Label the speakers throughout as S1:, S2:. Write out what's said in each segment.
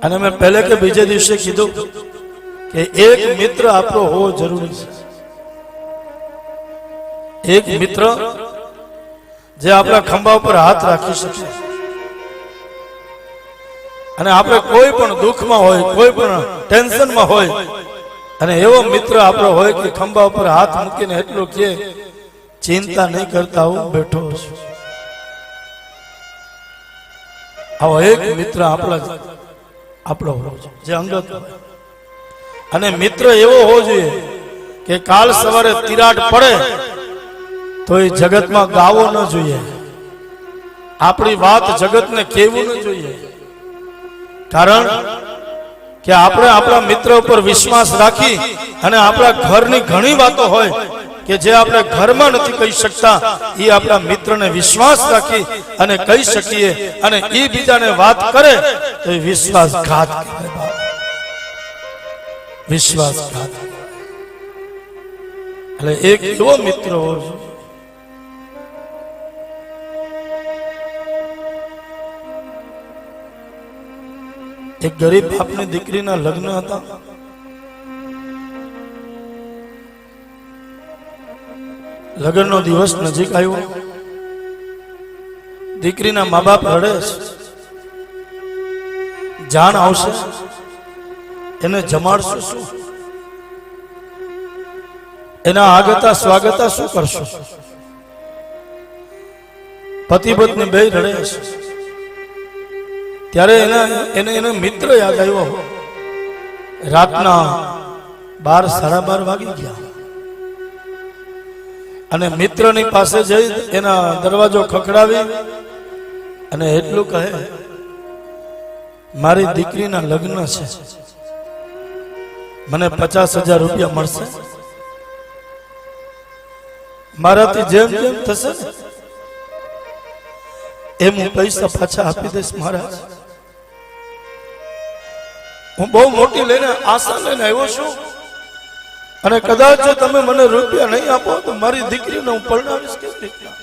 S1: અને મેં પહેલે કે બીજે દિવસે કીધું કે એક મિત્ર આપણો હોવો જરૂરી છે. એક મિત્ર જે આપણા ખંભા ઉપર હાથ રાખી શકે અને આપણે કોઈ પણ દુઃખમાં હોય, કોઈ પણ ટેન્શનમાં હોય અને એવો મિત્ર આપણો હોય કે ખંભા ઉપર હાથ મૂકીને એટલું કહે, ચિંતા નહીં કરતા, હું બેઠો છું. આવો એક મિત્ર આપણો હોવો જોઈએ, જે અંગત હોય. અને મિત્ર એવો હોવો જોઈએ કે કાલ સવારે તિરાડ પડે તો એ જગતમાં ગાવો ન જોઈએ, આપણી વાત જગતને કહેવું ન જોઈએ. કારણ કે આપણે આપણા મિત્ર ઉપર વિશ્વાસ રાખી અને આપણા ઘરની ઘણી વાતો હોય કે જે આપણે ઘરમાં નથી કહી શકતા, એ આપણા મિત્રને વિશ્વાસ રાખી અને કહી શકીએ અને એ બીજાને વાત કરે તો એ વિશ્વાસઘાત કહેવાય. વિશ્વાસઘાત. એટલે એક એવો મિત્ર હોવો જોઈએ. એક ગરીબ બાપની દીકરીના લગ્ન હતા. લગ્નનો દિવસ નજીક આવ્યો. દીકરીના મા બાપ રડે છે. જાણ આવશે, એને જમાડશું શું, એના આગતા સ્વાગતા શું કરશું? પતિ પત્ની બે રડે છે. ત્યારે એને મિત્ર યાદ આવ્યો. રાતના 12, 12:30 વાગી ગયા અને મિત્રની પાસે જઈ એના દરવાજો ખખડાવી અને એટલું કહે, મારી દીકરીના લગ્ન છે, મને 50,000 રૂપિયા મળશે? મારાથી જેમ જેમ થશે એમ હું પૈસા પાછા આપી દઈશ મહારાજ. હું બહુ મોટી લઈને આશા લઈને આવ્યો છું અને કદાચ જો તમે મને રૂપિયા નહીં આપો તો મારી દીકરીને હું પરણાવીશ કેવી રીતના?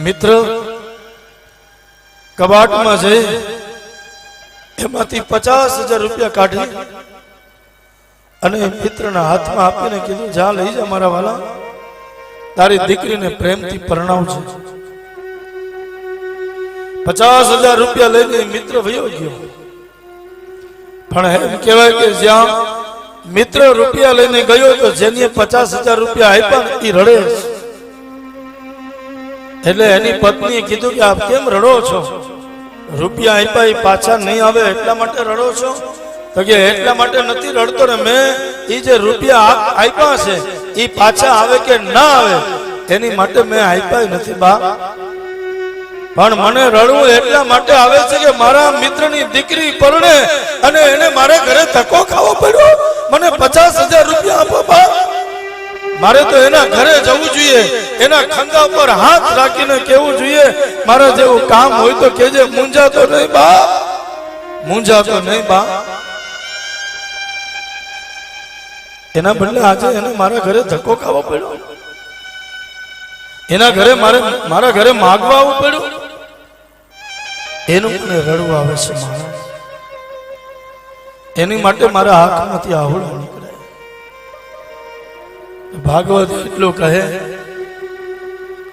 S1: મિત્ર કબાટમાં જઈ એમાંથી 50,000 રૂપિયા કાઢી અને મિત્રના હાથમાં આપીને કીધું, જા લઈ જા મારા વાલા, તારી દીકરીને પ્રેમથી પરણાવજે. 50,000 રૂપિયા લઈને મિત્ર વયો ગયો. પણ એમ કહેવાય કે જ્યાં મિત્ર રૂપિયા લઈને ગયો તો જેની 50,000 રૂપિયા આપ્યા એ રડે. એટલે એની પત્નીએ કીધું કે આપ કેમ રડો છો? રૂપિયા આપ્યા એ પાછા નહીં આવે એટલા માટે રડો છો? તો કે એટલા માટે નથી રડતો ને, મેં એ જે રૂપિયા આપ્યા છે એ પાછા આવે કે ના આવે એની માટે મેં આપ્યા નથી બા, પણ મને રડવું એટલા માટે આવે છે કે મારા મિત્રની દીકરી પરણે અને એને મારે ઘરે ધક્કો ખાવો પડ્યો. મને 50,000 રૂપિયા આપો બા, મારે તો એના ઘરે જવું જોઈએ, એના ખંભા પર હાથ રાખીને કહેવું જોઈએ, મારા જેવું કામ હોય તો કેજે, મૂંઝાતો નહીં બા, મૂંઝાતો નહીં બા. એના બદલે આજે એને મારા ઘરે ધક્કો ખાવો પડ્યો, એના ઘરે મારા ઘરે માગવા આવવું પડ્યું. એનું મને રડવું આવે છે મહારાજ. એની માટે મારા હાથમાંથી આહુડા નીકળે. ભાગવત એટલું કહે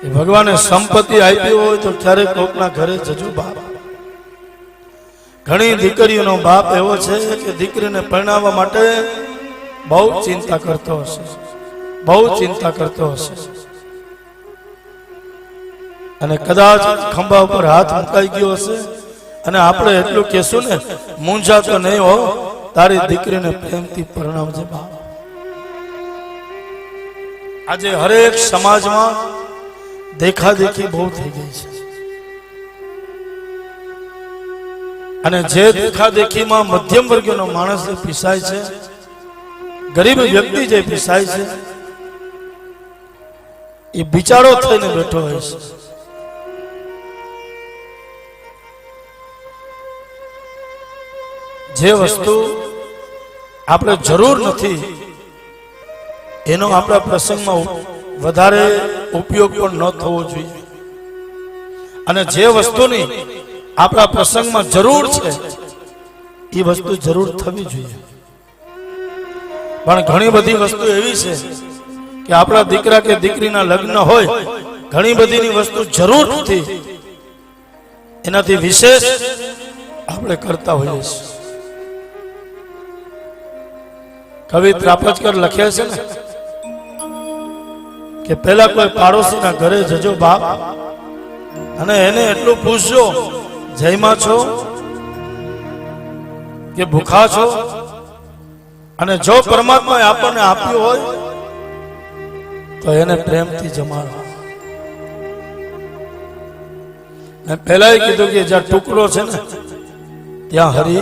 S1: કે ભગવાને સંપત્તિ આપી હોય તો ક્યારેક કોકના ઘરે જજો બાપ. ઘણી દીકરીઓનો બાપ એવો છે કે દીકરીને પરણાવવા માટે બહુ ચિંતા કરતો હશે, બહુ ચિંતા કરતો હશે. અને કદાચ ખંભા ઉપર હાથ મુકાઈ ગયો હશે અને આપણે એટલું કહેશું ને, મૂંઝાતો નહીં હો, તારી દીકરીને પ્રેમથી પરણાવજે બાપ. આજે હરેક સમાજમાં દેખાદેખી બહુ થઈ ગઈ છે અને જે દેખાદેખીમાં મધ્યમ વર્ગનો માણસ પીસાય છે, ગરીબ વ્યક્તિ જે પીસાય છે, એ બિચારો થઈને બેઠો હોય છે. જે વસ્તુ આપણે જરૂર નથી એનો આપણા પ્રસંગમાં વધારે ઉપયોગ પણ ન થવો જોઈએ અને જે વસ્તુની આપણા પ્રસંગમાં જરૂર છે એ વસ્તુ જરૂર થવી જોઈએ. પણ ઘણી બધી વસ્તુ એવી છે કે આપણા દીકરા કે દીકરીના લગ્ન હોય, ઘણી બધીની વસ્તુ જરૂર નથી, એનાથી વિશેષ આપણે કરતા હોઈએ છીએ. કવિ ત્રાપજકર લખે છે ને કે પેલા કોઈ પાડોશીના ઘરે જજો બાપ અને એને એટલું પૂછજો, જયમાં છો કે ભૂખા છો, અને જો પરમાત્માએ આપણને આપ્યું હોય તો એને પ્રેમથી જમાડો. પહેલા કીધું કે જ્યાં ટુકડો છે ને ત્યાં હરિ